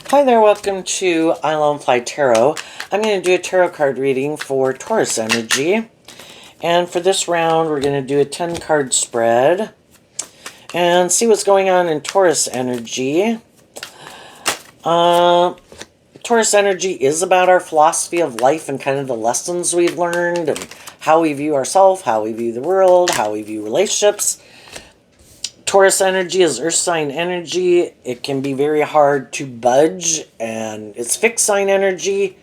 Hi there, welcome to I Lone Fly Tarot. I'm going to do a tarot card reading for Taurus energy. And for this round, we're going to do a 10 card spread and see what's going on in Taurus energy. Taurus energy is about our philosophy of life and kind of the lessons we've learned and how we view ourselves, how we view the world, how we view relationships. Taurus energy is earth sign energy. It can be very hard to budge, and its fixed sign energy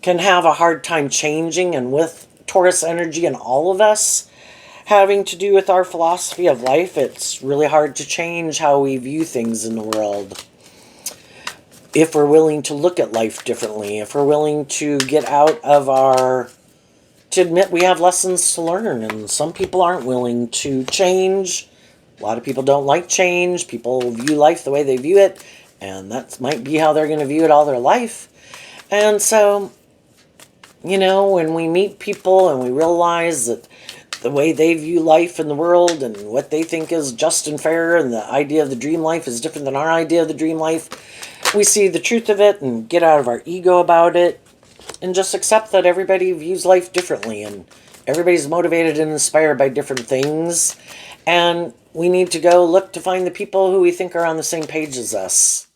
can have a hard time changing. And with Taurus energy and all of us having to do with our philosophy of life, it's really hard to change how we view things in the world. If we're willing to look at life differently, if we're willing to get out of to admit we have lessons to learn, and some people aren't willing to change. A lot of people don't like change. People view life the way they view it, and that might be how they're going to view it all their life. And so, when we meet people and we realize that the way they view life in the world and what they think is just and fair and the idea of the dream life is different than our idea of the dream life, we see the truth of it and get out of our ego about it and just accept that everybody views life differently and everybody's motivated and inspired by different things. And we need to go look to find the people who we think are on the same page as us.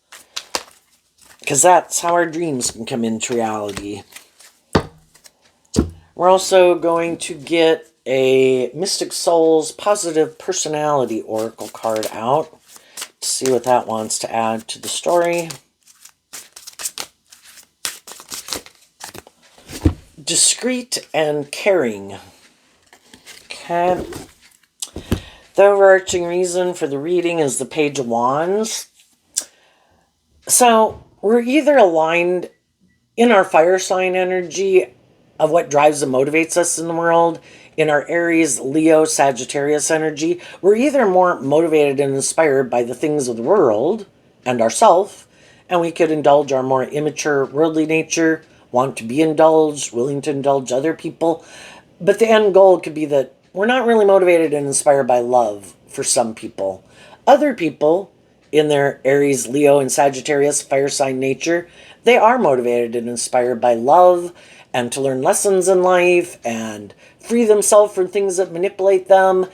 Because that's how our dreams can come into reality. We're also going to get a Mystic Souls Positive Personality Oracle card out to see what that wants to add to the story. Discreet and caring. Okay. The overarching reason for the reading is the Page of Wands. So we're either aligned in our fire sign energy of what drives and motivates us in the world, in our Aries, Leo, Sagittarius energy. We're either more motivated and inspired by the things of the world and ourself, and we could indulge our more immature worldly nature, want to be indulged, willing to indulge other people. But the end goal could be that we're not really motivated and inspired by love for some people. Other people, in their Aries, Leo, and Sagittarius fire sign nature, they are motivated and inspired by love and to learn lessons in life and free themselves from things that manipulate them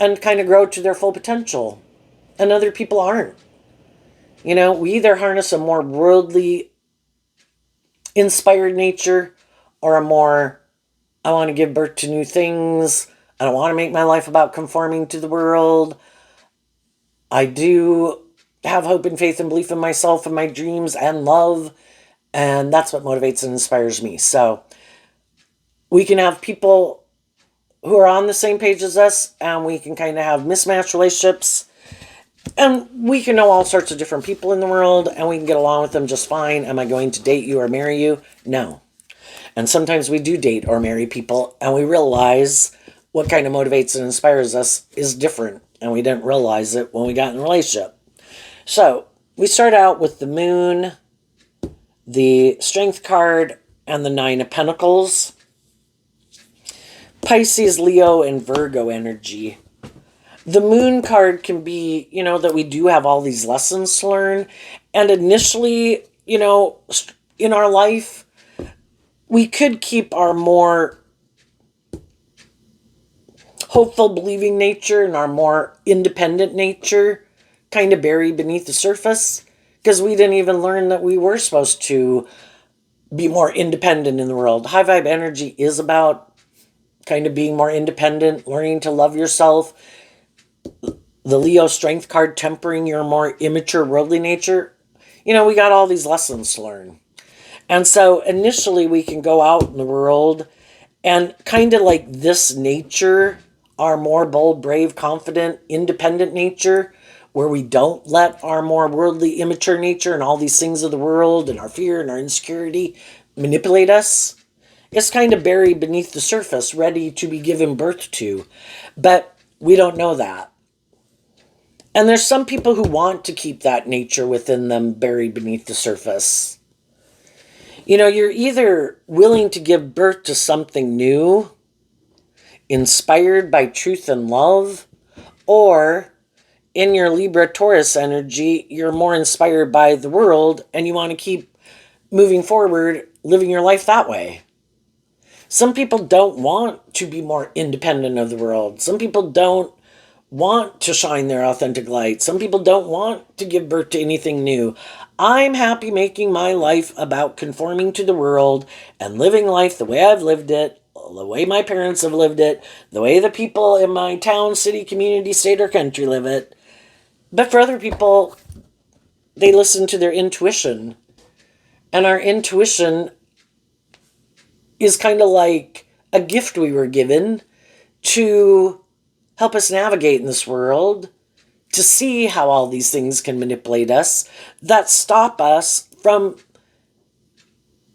and kind of grow to their full potential. And other people aren't. We either harness a more worldly inspired nature or a more, I want to give birth to new things. I don't want to make my life about conforming to the world. I do have hope and faith and belief in myself and my dreams and love. And that's what motivates and inspires me. So we can have people who are on the same page as us, and we can kind of have mismatched relationships. And we can know all sorts of different people in the world, and we can get along with them just fine. Am I going to date you or marry you? No. And sometimes we do date or marry people, and we realize what kind of motivates and inspires us is different, and we didn't realize it when we got in a relationship. So we start out with the Moon, the Strength card, and the Nine of Pentacles. Pisces, Leo, and Virgo energy. The Moon card can be, that we do have all these lessons to learn. And initially, in our life, we could keep our more hopeful, believing nature and our more independent nature kind of buried beneath the surface because we didn't even learn that we were supposed to be more independent in the world. High vibe energy is about kind of being more independent, learning to love yourself. The Leo Strength card tempering your more immature worldly nature. We got all these lessons to learn. And so initially we can go out in the world and kind of like this nature, our more bold, brave, confident, independent nature, where we don't let our more worldly, immature nature and all these things of the world and our fear and our insecurity manipulate us. It's kind of buried beneath the surface, ready to be given birth to. But we don't know that. And there's some people who want to keep that nature within them buried beneath the surface. You're either willing to give birth to something new, inspired by truth and love, or in your Libra Taurus energy, you're more inspired by the world and you want to keep moving forward, living your life that way. Some people don't want to be more independent of the world. Some people don't want to shine their authentic light. Some people don't want to give birth to anything new. I'm happy making my life about conforming to the world and living life the way I've lived it, the way my parents have lived it, the way the people in my town, city, community, state, or country live it. But for other people, they listen to their intuition. And our intuition is kind of like a gift we were given to help us navigate in this world, to see how all these things can manipulate us, that stop us from,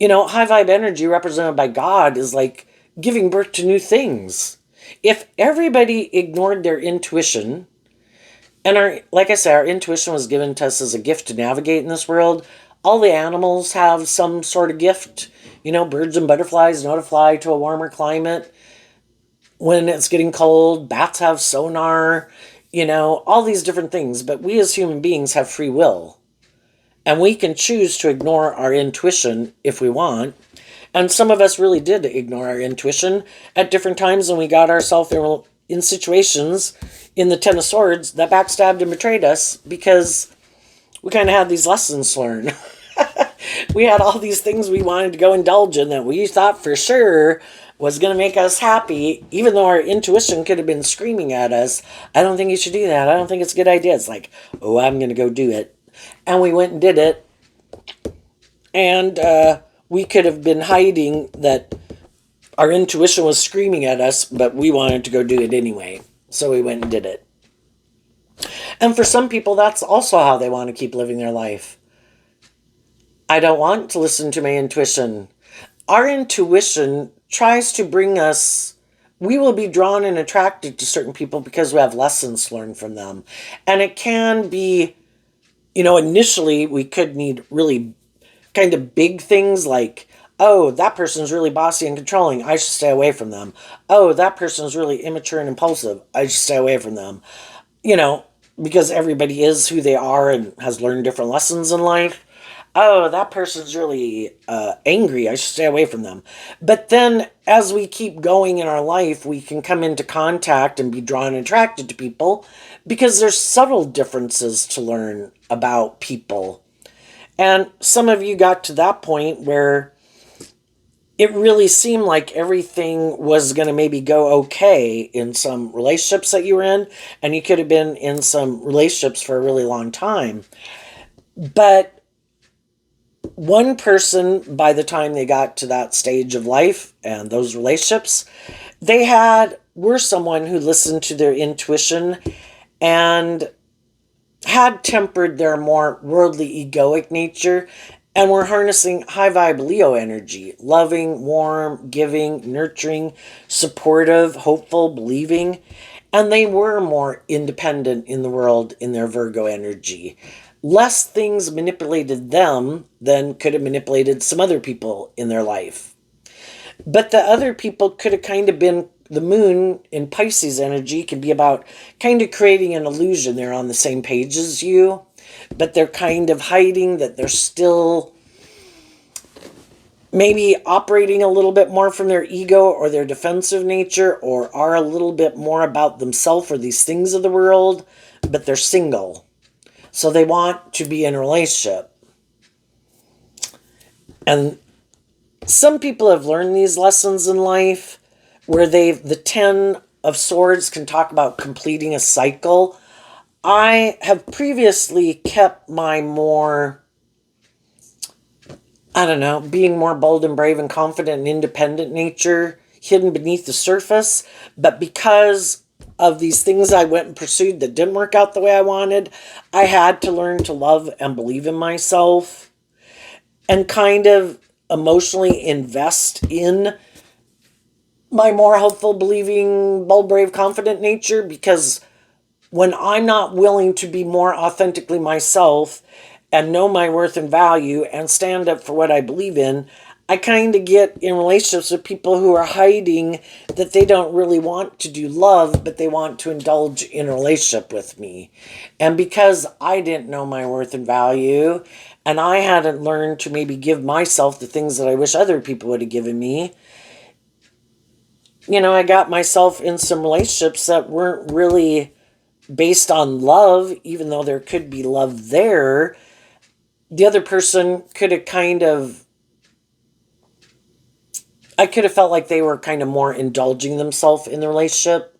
high vibe energy represented by God is like giving birth to new things. If everybody ignored their intuition, and like I said, our intuition was given to us as a gift to navigate in this world. All the animals have some sort of gift. Birds and butterflies know to fly to a warmer climate when it's getting cold. Bats have sonar, all these different things. But we as human beings have free will. And we can choose to ignore our intuition if we want. And some of us really did ignore our intuition at different times, and we got ourselves in situations in the Ten of Swords that backstabbed and betrayed us because we kind of had these lessons to learn. We had all these things we wanted to go indulge in that we thought for sure was going to make us happy, even though our intuition could have been screaming at us, I don't think you should do that. I don't think it's a good idea. It's like, oh, I'm going to go do it. And we went and did it. And we could have been hiding that our intuition was screaming at us, but we wanted to go do it anyway. So we went and did it. And for some people, that's also how they want to keep living their life. I don't want to listen to my intuition. Our intuition tries to bring us, we will be drawn and attracted to certain people because we have lessons to learn from them. And it can be, initially we could need really kind of big things like, oh, that person's really bossy and controlling, I should stay away from them. Oh, that person's really immature and impulsive, I should stay away from them. Because everybody is who they are and has learned different lessons in life. Oh, that person's really angry, I should stay away from them. But then as we keep going in our life, we can come into contact and be drawn and attracted to people because there's subtle differences to learn about people. And some of you got to that point where it really seemed like everything was going to maybe go okay in some relationships that you were in, and you could have been in some relationships for a really long time. But one person, by the time they got to that stage of life and those relationships, were someone who listened to their intuition and had tempered their more worldly egoic nature and were harnessing high vibe Leo energy, loving, warm, giving, nurturing, supportive, hopeful, believing, and they were more independent in the world in their Virgo energy. Less things manipulated them than could have manipulated some other people in their life. But the other people could have kind of been, the moon in Pisces energy can be about kind of creating an illusion they're on the same page as you, but they're kind of hiding that they're still maybe operating a little bit more from their ego or their defensive nature, or are a little bit more about themselves or these things of the world, but they're single. So they want to be in a relationship. And some people have learned these lessons in life where the 10 of Swords can talk about completing a cycle. I have previously kept my more, being more bold and brave and confident and independent nature hidden beneath the surface. But because of these things I went and pursued that didn't work out the way I wanted, I had to learn to love and believe in myself and kind of emotionally invest in my more hopeful, believing, bold, brave, confident nature, because when I'm not willing to be more authentically myself and know my worth and value and stand up for what I believe in, I kind of get in relationships with people who are hiding that they don't really want to do love, but they want to indulge in a relationship with me. And because I didn't know my worth and value, and I hadn't learned to maybe give myself the things that I wish other people would have given me, I got myself in some relationships that weren't really based on love, even though there could be love there. The other person could have I could have felt like they were kind of more indulging themselves in the relationship.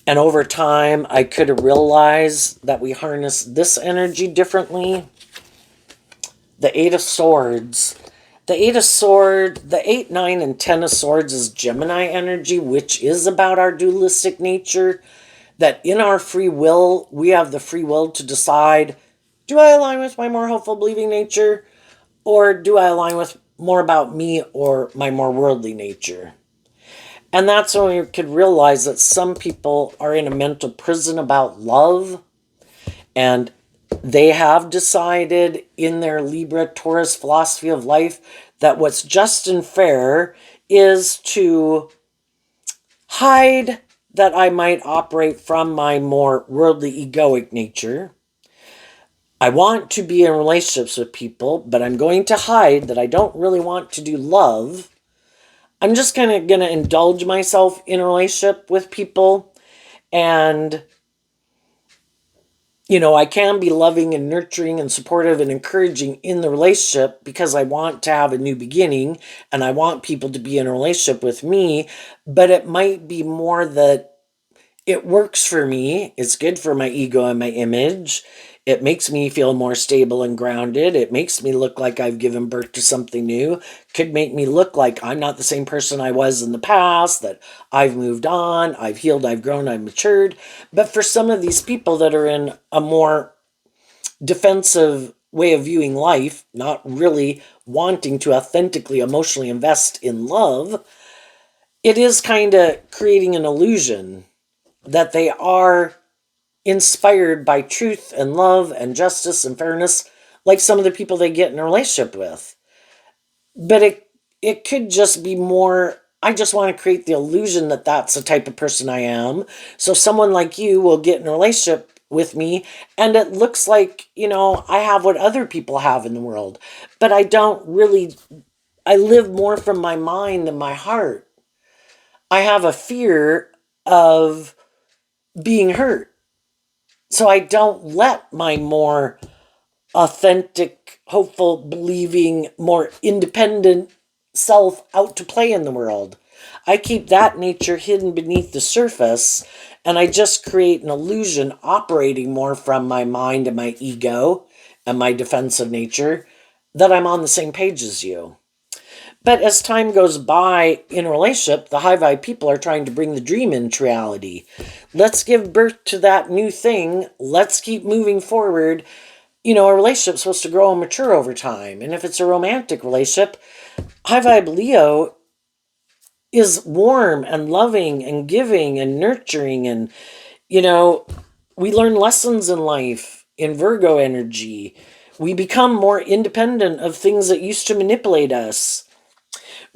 And over time, I could have realized that we harness this energy differently. The Eight of Swords. The 8, 9, and 10 of Swords is Gemini energy, which is about our dualistic nature. That in our free will, we have the free will to decide, do I align with my more hopeful believing nature? Or do I align with more about me or my more worldly nature? And that's when we could realize that some people are in a mental prison about love, and they have decided in their Libra Taurus philosophy of life that what's just and fair is to hide that I might operate from my more worldly egoic nature. I want to be in relationships with people, but I'm going to hide that I don't really want to do love. I'm just kind of going to indulge myself in a relationship with people. And, I can be loving and nurturing and supportive and encouraging in the relationship because I want to have a new beginning and I want people to be in a relationship with me. But it might be more that it works for me. It's good for my ego and my image. It makes me feel more stable and grounded. It makes me look like I've given birth to something new. Could make me look like I'm not the same person I was in the past, that I've moved on, I've healed, I've grown, I've matured. But for some of these people that are in a more defensive way of viewing life, not really wanting to authentically, emotionally invest in love, it is kind of creating an illusion that they are inspired by truth and love and justice and fairness, like some of the people they get in a relationship with. But it could just be more, I just want to create the illusion that that's the type of person I am. So someone like you will get in a relationship with me and it looks like, I have what other people have in the world. But I live more from my mind than my heart. I have a fear of being hurt. So I don't let my more authentic, hopeful, believing, more independent self out to play in the world. I keep that nature hidden beneath the surface, and I just create an illusion operating more from my mind and my ego and my defensive nature that I'm on the same page as you. But as time goes by in a relationship, the high vibe people are trying to bring the dream into reality. Let's give birth to that new thing. Let's keep moving forward. A relationship's supposed to grow and mature over time. And if it's a romantic relationship, high vibe Leo is warm and loving and giving and nurturing. And, we learn lessons in life in Virgo energy. We become more independent of things that used to manipulate us.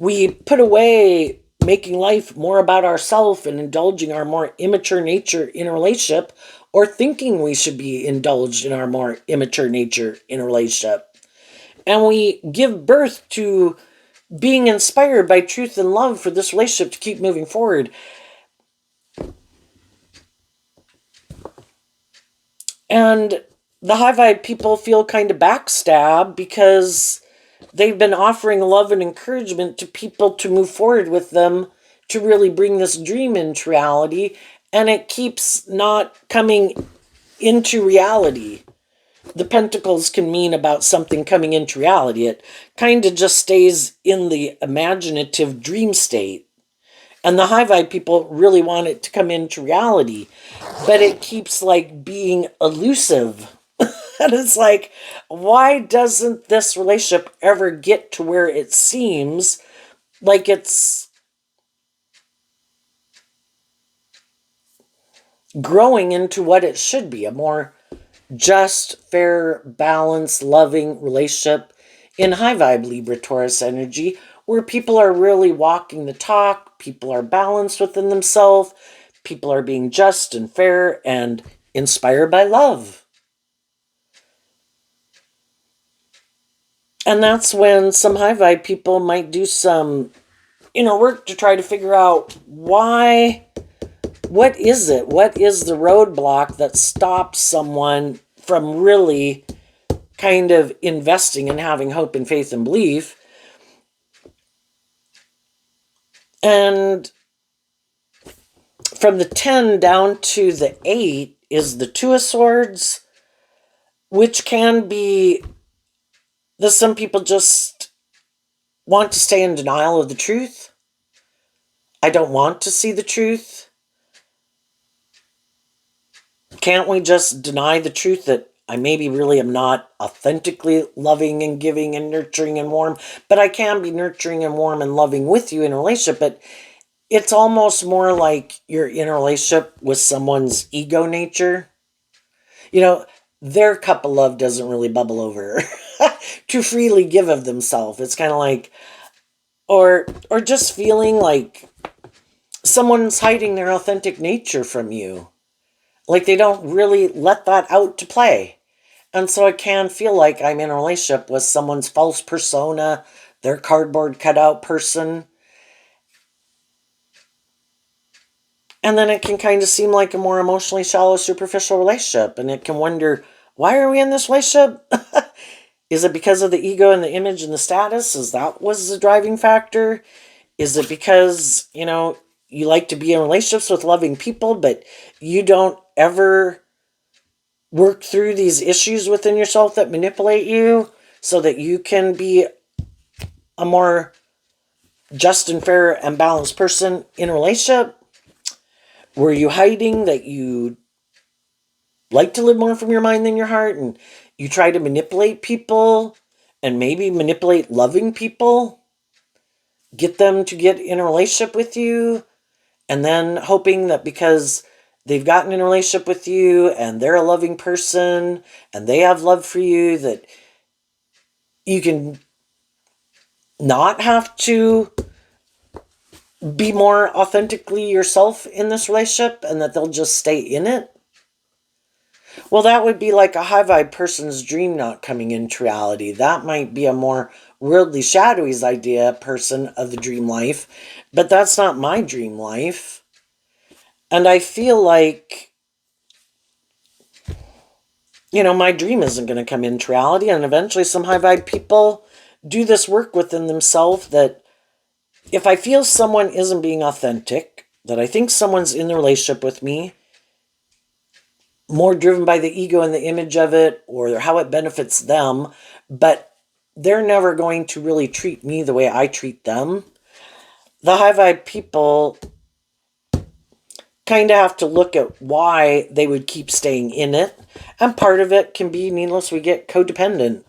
We put away making life more about ourselves and indulging our more immature nature in a relationship, or thinking we should be indulged in our more immature nature in a relationship. And we give birth to being inspired by truth and love for this relationship to keep moving forward. And the high vibe people feel kind of backstabbed because they've been offering love and encouragement to people to move forward with them to really bring this dream into reality, and it keeps not coming into reality. The pentacles can mean about something coming into reality. It kind of just stays in the imaginative dream state. And the high vibe people really want it to come into reality, but it keeps like being elusive. And it's like, why doesn't this relationship ever get to where it seems like it's growing into what it should be, a more just, fair, balanced, loving relationship in high vibe Libra Taurus energy, where people are really walking the talk, people are balanced within themselves, people are being just and fair and inspired by love. And that's when some high vibe people might do some, work to try to figure out why, what is it? What is the roadblock that stops someone from really kind of investing and having hope and faith and belief? And from the 10 down to the 8 is the Two of Swords, which can be that some people just want to stay in denial of the truth. I don't want to see the truth. Can't we just deny the truth that I maybe really am not authentically loving and giving and nurturing and warm, but I can be nurturing and warm and loving with you in a relationship, but it's almost more like you're in a relationship with someone's ego nature. Their cup of love doesn't really bubble over to freely give of themselves. It's kind of like, or just feeling like someone's hiding their authentic nature from you. Like they don't really let that out to play. And so it can feel like I'm in a relationship with someone's false persona, their cardboard cutout person. And then it can kind of seem like a more emotionally shallow, superficial relationship. And it can wonder, why are we in this relationship? Is it because of the ego and the image and the status? Is that was the driving factor? Is it because, you like to be in relationships with loving people, but you don't ever work through these issues within yourself that manipulate you so that you can be a more just and fair and balanced person in a relationship? Were you hiding that you like to live more from your mind than your heart, and you try to manipulate people and maybe manipulate loving people, get them to get in a relationship with you, and then hoping that because they've gotten in a relationship with you and they're a loving person and they have love for you, that you can not have to be more authentically yourself in this relationship and that they'll just stay in it? Well, that would be like a high vibe person's dream not coming into reality. That might be a more worldly, shadowy idea person of the dream life, but that's not my dream life. And I feel like, my dream isn't going to come into reality. And eventually some high vibe people do this work within themselves that if I feel someone isn't being authentic, that I think someone's in the relationship with me, more driven by the ego and the image of it or how it benefits them, but they're never going to really treat me the way I treat them. The high vibe people kind of have to look at why they would keep staying in it. And part of it can be, needless, we get codependent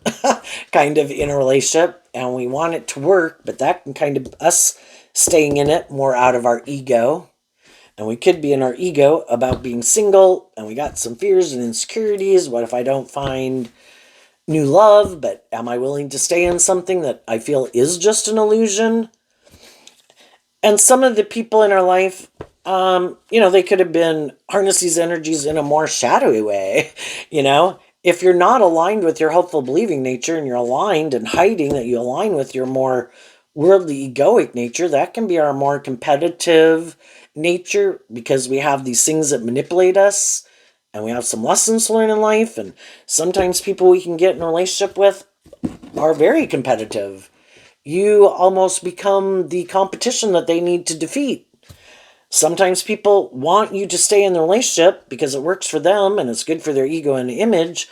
kind of in a relationship and we want it to work, but that can kind of us staying in it more out of our ego. And we could be in our ego about being single and we got some fears and insecurities. What if I don't find new love, but am I willing to stay in something that I feel is just an illusion? And some of the people in our life, they could have been harness these energies in a more shadowy way. If you're not aligned with your hopeful believing nature and you're aligned and hiding that you align with your more worldly egoic nature, that can be our more competitive nature because we have these things that manipulate us and we have some lessons to learn in life. And sometimes people we can get in a relationship with are very competitive. You almost become the competition that they need to defeat. Sometimes people want you to stay in the relationship because it works for them and it's good for their ego and image,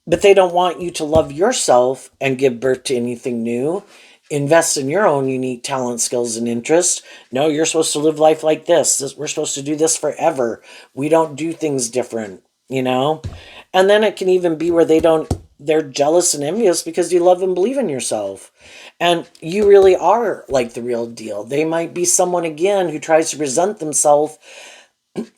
but they don't want you to love yourself and give birth to anything new. Invest in your own unique talent, skills, and interests. No, you're supposed to live life like this. We're supposed to do this forever. We don't do things different, And then it can even be where they're jealous and envious because you love and believe in yourself. And you really are like the real deal. They might be someone, again, who tries to present themselves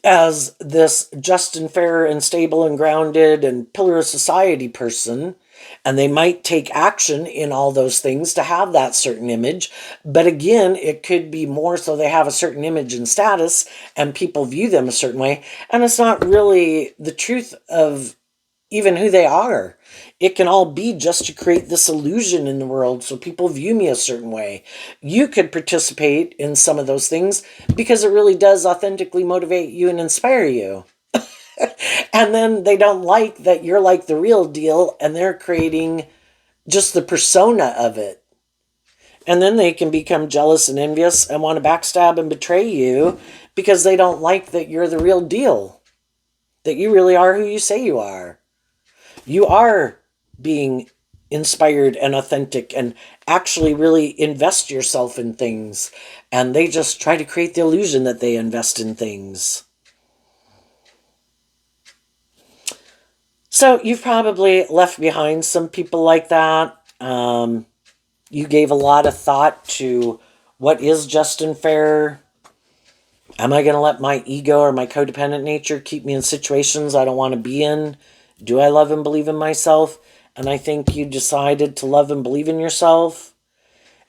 as this just and fair and stable and grounded and pillar of society person. And they might take action in all those things to have that certain image. But again, it could be more so they have a certain image and status and people view them a certain way. And it's not really the truth of even who they are. It can all be just to create this illusion in the world so people view me a certain way. You could participate in some of those things because it really does authentically motivate you and inspire you. And then they don't like that you're like the real deal and they're creating just the persona of it. And then they can become jealous and envious and want to backstab and betray you because they don't like that you're the real deal, that you really are who you say you are. You are being inspired and authentic and actually really invest yourself in things. And they just try to create the illusion that they invest in things. So you've probably left behind some people like that. You gave a lot of thought to what is just and fair. Am I going to let my ego or my codependent nature keep me in situations I don't want to be in? Do I love and believe in myself? And I think you decided to love and believe in yourself.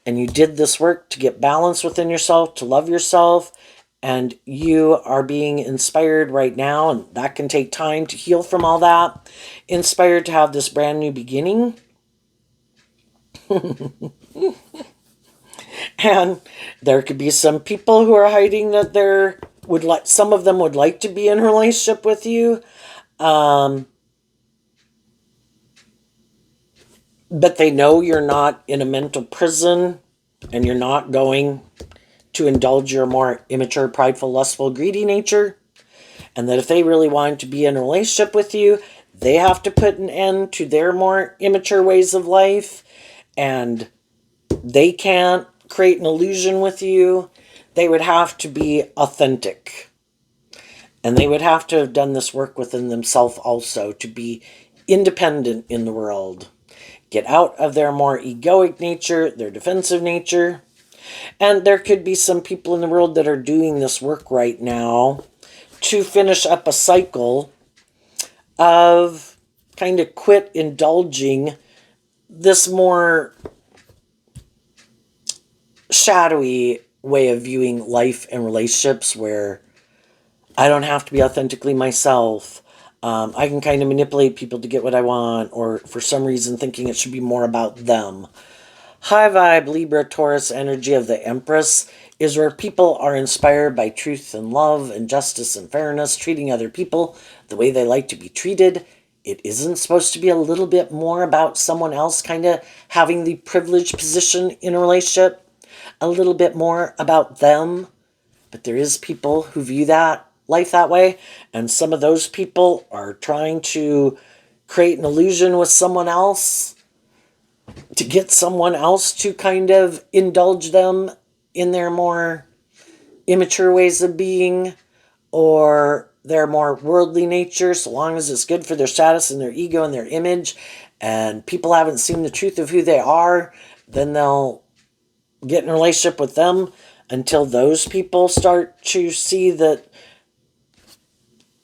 And you did this work to get balance within yourself, to love yourself. And you are being inspired right now. And that can take time to heal from all that. Inspired to have this brand new beginning. And there could be some people who are hiding that some of them would like to be in a relationship with you. But they know you're not in a mental prison and you're not going to indulge your more immature, prideful, lustful, greedy nature. And that if they really want to be in a relationship with you, they have to put an end to their more immature ways of life. And they can't create an illusion with you. They would have to be authentic. And they would have to have done this work within themselves also to be independent in the world. Get out of their more egoic nature, their defensive nature. And there could be some people in the world that are doing this work right now to finish up a cycle of kind of quit indulging this more shadowy way of viewing life and relationships where I don't have to be authentically myself. I can kind of manipulate people to get what I want, or for some reason thinking it should be more about them. High vibe Libra Taurus energy of the Empress is where people are inspired by truth and love and justice and fairness, treating other people the way they like to be treated. It isn't supposed to be a little bit more about someone else kind of having the privileged position in a relationship, a little bit more about them. But there is people who view that life that way, and some of those people are trying to create an illusion with someone else to get someone else to kind of indulge them in their more immature ways of being or their more worldly nature, so long as it's good for their status and their ego and their image, and people haven't seen the truth of who they are, then they'll get in a relationship with them until those people start to see that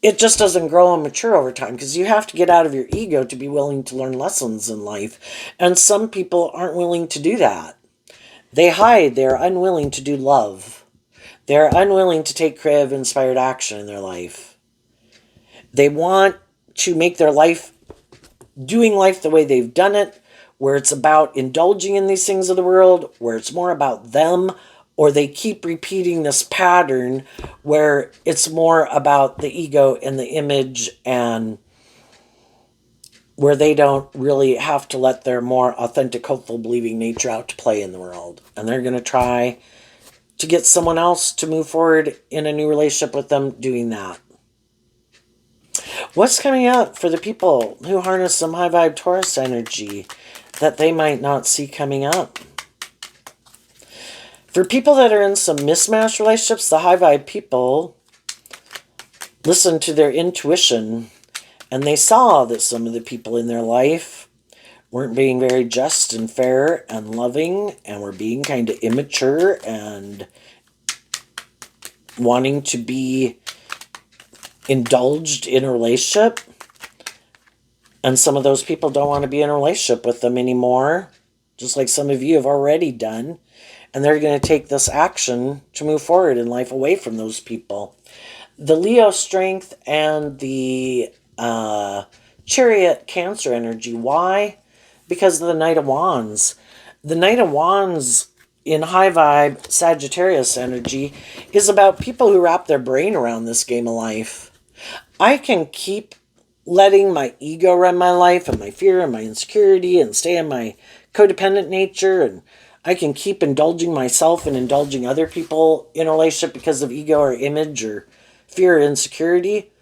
it just doesn't grow and mature over time, because you have to get out of your ego to be willing to learn lessons in life. And some people aren't willing to do that. They hide. They're unwilling to do love. They're unwilling to take creative, inspired action in their life. They want to make their life, doing life the way they've done it, where it's about indulging in these things of the world, where it's more about them, or they keep repeating this pattern where it's more about the ego and the image, and where they don't really have to let their more authentic, hopeful, believing nature out to play in the world. And they're going to try to get someone else to move forward in a new relationship with them doing that. What's coming up for the people who harness some high vibe Taurus energy that they might not see coming up? For people that are in some mismatched relationships, the high vibe people listen to their intuition, and they saw that some of the people in their life weren't being very just and fair and loving, and were being kind of immature and wanting to be indulged in a relationship. And some of those people don't want to be in a relationship with them anymore, just like some of you have already done. And they're going to take this action to move forward in life away from those people. The Leo strength and the Chariot Cancer energy. Why? Because of the Knight of Wands. The Knight of Wands in high vibe Sagittarius energy is about people who wrap their brain around this game of life. I can keep letting my ego run my life and my fear and my insecurity and stay in my codependent nature, and I can keep indulging myself and indulging other people in a relationship because of ego or image or fear or insecurity.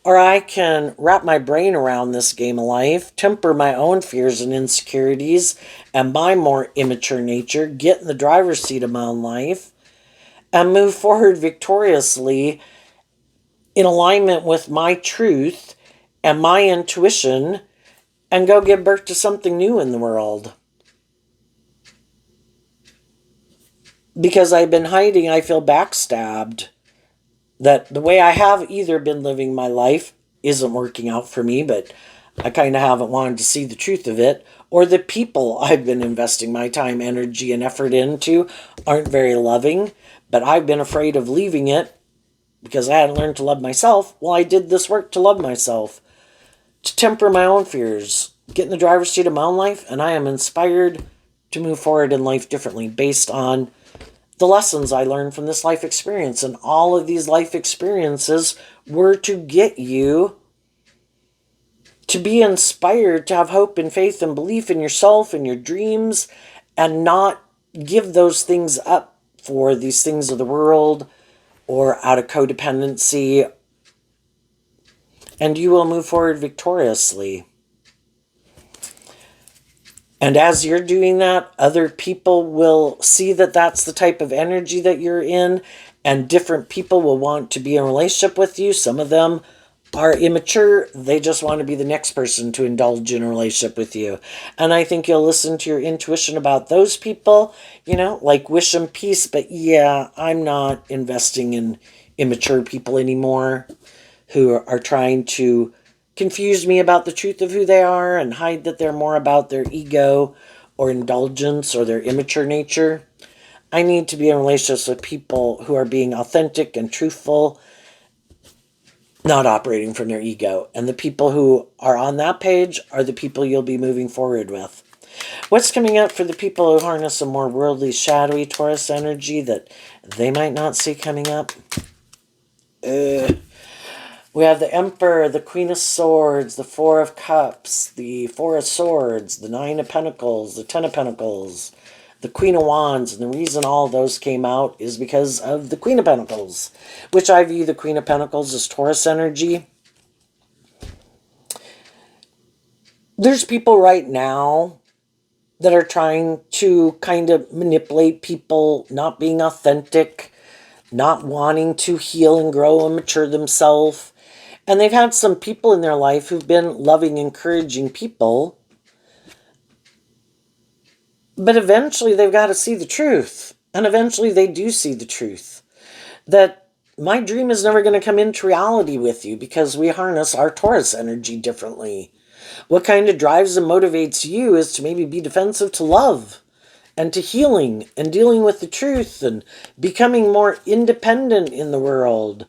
Or I can wrap my brain around this game of life, temper my own fears and insecurities and my more immature nature, get in the driver's seat of my own life, and move forward victoriously in alignment with my truth and my intuition, and go give birth to something new in the world. Because I've been hiding, I feel backstabbed. That the way I have either been living my life isn't working out for me, but I kind of haven't wanted to see the truth of it, or the people I've been investing my time, energy, and effort into aren't very loving, but I've been afraid of leaving it because I hadn't learned to love myself. Well, I did this work to love myself, to temper my own fears, get in the driver's seat of my own life, and I am inspired to move forward in life differently based on the lessons I learned from this life experience. And all of these life experiences were to get you to be inspired, to have hope and faith and belief in yourself and your dreams, and not give those things up for these things of the world or out of codependency. And you will move forward victoriously. And as you're doing that, other people will see that that's the type of energy that you're in, and different people will want to be in a relationship with you. Some of them are immature. They just want to be the next person to indulge in a relationship with you. And I think you'll listen to your intuition about those people, like wish them peace. But yeah, I'm not investing in immature people anymore who are trying to confuse me about the truth of who they are and hide that they're more about their ego or indulgence or their immature nature. I need to be in relationships with people who are being authentic and truthful, not operating from their ego. And the people who are on that page are the people you'll be moving forward with. What's coming up for the people who harness a more worldly, shadowy Taurus energy that they might not see coming up? We have the Emperor, the Queen of Swords, the Four of Cups, the Four of Swords, the Nine of Pentacles, the Ten of Pentacles, the Queen of Wands. And the reason all those came out is because of the Queen of Pentacles, which I view the Queen of Pentacles as Taurus energy. There's people right now that are trying to kind of manipulate people, not being authentic, not wanting to heal and grow and mature themselves. And they've had some people in their life who've been loving, encouraging people. But eventually they've got to see the truth. And eventually they do see the truth. That my dream is never going to come into reality with you because we harness our Taurus energy differently. What kind of drives and motivates you is to maybe be defensive to love and to healing and dealing with the truth and becoming more independent in the world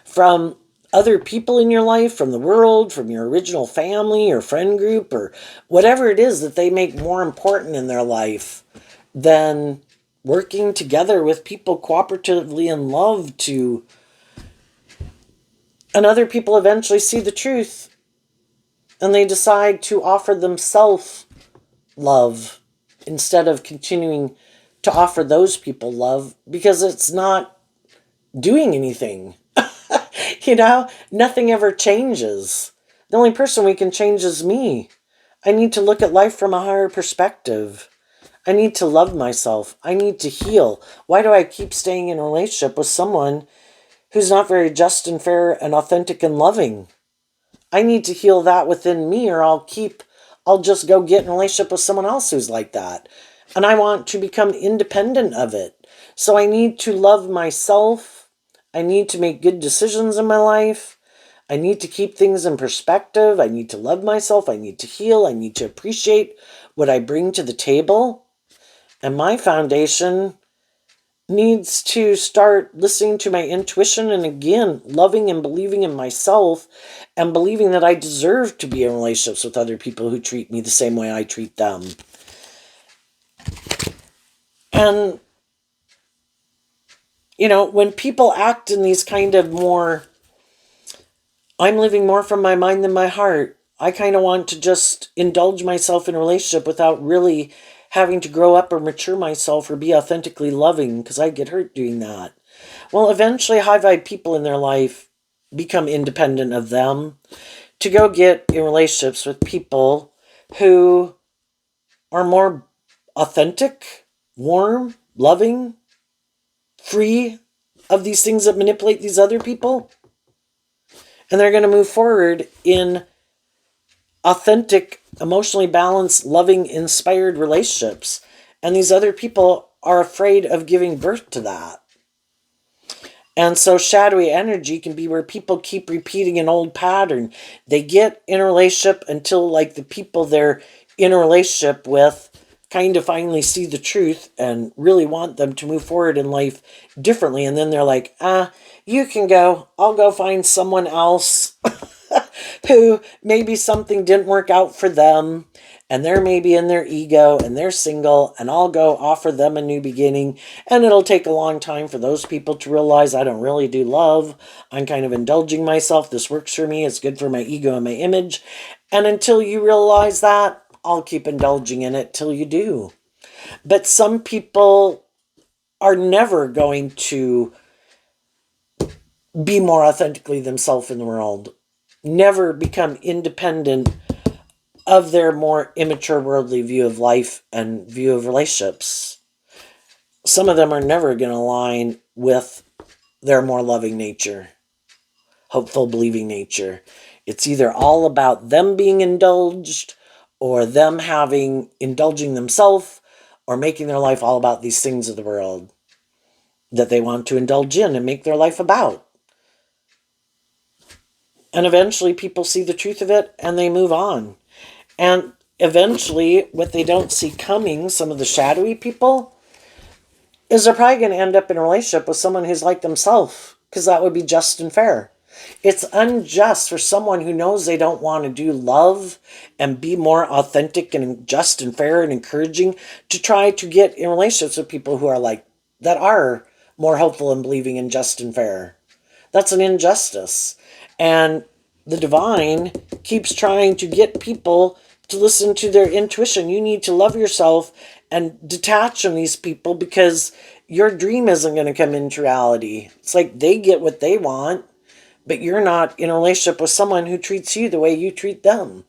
from other people in your life, from the world, from your original family or friend group or whatever it is that they make more important in their life than working together with people cooperatively in love to. And other people eventually see the truth and they decide to offer themselves love instead of continuing to offer those people love because it's not doing anything. Nothing ever changes. The only person we can change is me. I need to look at life from a higher perspective. I need to love myself. I need to heal. Why do I keep staying in a relationship with someone who's not very just and fair and authentic and loving? I need to heal that within me, or I'll just go get in a relationship with someone else who's like that. And I want to become independent of it. So I need to love myself. I need to make good decisions in my life. I need to keep things in perspective. I need to love myself. I need to heal. I need to appreciate what I bring to the table. And my foundation needs to start listening to my intuition and again, loving and believing in myself and believing that I deserve to be in relationships with other people who treat me the same way I treat them. And, when people act in these kind of more, I'm living more from my mind than my heart, I kind of want to just indulge myself in a relationship without really having to grow up or mature myself or be authentically loving because I get hurt doing that. Well, eventually high vibe people in their life become independent of them to go get in relationships with people who are more authentic, warm, loving, free of these things that manipulate these other people. And they're going to move forward in authentic, emotionally balanced, loving, inspired relationships. And these other people are afraid of giving birth to that. And so shadowy energy can be where people keep repeating an old pattern. They get in a relationship until like the people they're in a relationship with kind of finally see the truth and really want them to move forward in life differently. And then they're like, you can go. I'll go find someone else who maybe something didn't work out for them. And they're maybe in their ego and they're single, and I'll go offer them a new beginning. And it'll take a long time for those people to realize I don't really do love. I'm kind of indulging myself. This works for me. It's good for my ego and my image. And until you realize that, I'll keep indulging in it till you do. But some people are never going to be more authentically themselves in the world. Never become independent of their more immature worldly view of life and view of relationships. Some of them are never going to align with their more loving nature, hopeful, believing nature. It's either all about them being indulged or them indulging themselves or making their life all about these things of the world that they want to indulge in and make their life about. And eventually people see the truth of it and they move on. And eventually, what they don't see coming, some of the shadowy people, is they're probably going to end up in a relationship with someone who's like themselves, because that would be just and fair. It's unjust for someone who knows they don't want to do love and be more authentic and just and fair and encouraging to try to get in relationships with people who are that are more hopeful and believing in just and fair. That's an injustice. And the divine keeps trying to get people to listen to their intuition. You need to love yourself and detach from these people because your dream isn't going to come into reality. It's like they get what they want, but you're not in a relationship with someone who treats you the way you treat them.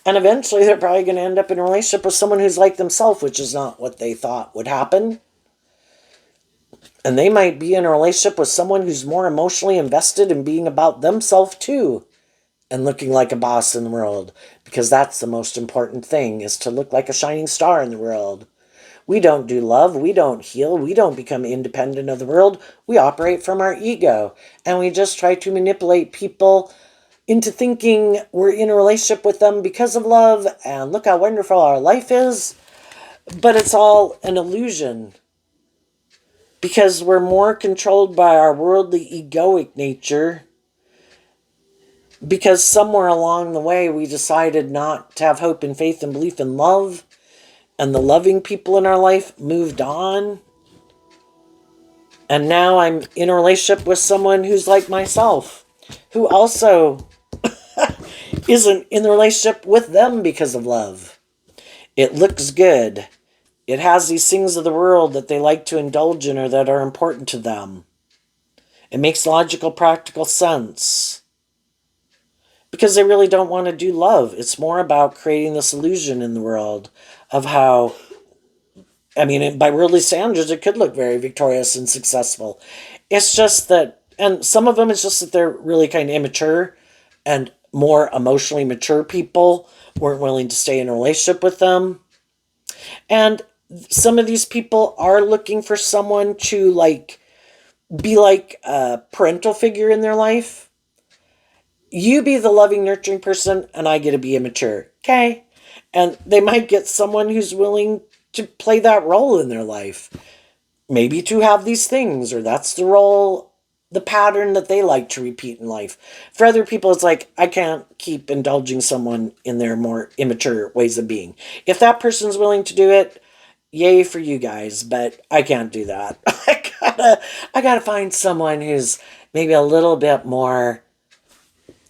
And eventually they're probably going to end up in a relationship with someone who's like themselves, which is not what they thought would happen. And they might be in a relationship with someone who's more emotionally invested in being about themselves too, and looking like a boss in the world, because that's the most important thing, is to look like a shining star in the world. We don't do love, we don't heal, we don't become independent of the world. We operate from our ego, and we just try to manipulate people into thinking we're in a relationship with them because of love, and look how wonderful our life is. But it's all an illusion, because we're more controlled by our worldly egoic nature, because somewhere along the way we decided not to have hope and faith and belief in love, and the loving people in our life moved on. And now I'm in a relationship with someone who's like myself, who also isn't in the relationship with them because of love. It looks good. It has these things of the world that they like to indulge in or that are important to them. It makes logical, practical sense. Because they really don't want to do love. It's more about creating this illusion in the world of how, by worldly standards, it could look very victorious and successful. It's just that, and some of them, it's just that they're really kind of immature, and more emotionally mature people weren't willing to stay in a relationship with them. And some of these people are looking for someone to be like a parental figure in their life. You be the loving, nurturing person, and I get to be immature. Okay? And they might get someone who's willing to play that role in their life. Maybe to have these things, or that's the role, the pattern that they like to repeat in life. For other people, it's like, I can't keep indulging someone in their more immature ways of being. If that person's willing to do it, yay for you guys, but I can't do that. I gotta find someone who's maybe a little bit more,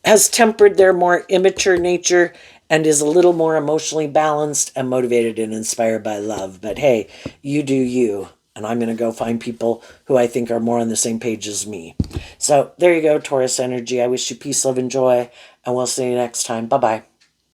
has tempered their more immature nature and is a little more emotionally balanced and motivated and inspired by love. But hey, you do you. And I'm going to go find people who I think are more on the same page as me. So there you go, Taurus energy. I wish you peace, love, and joy. And we'll see you next time. Bye-bye.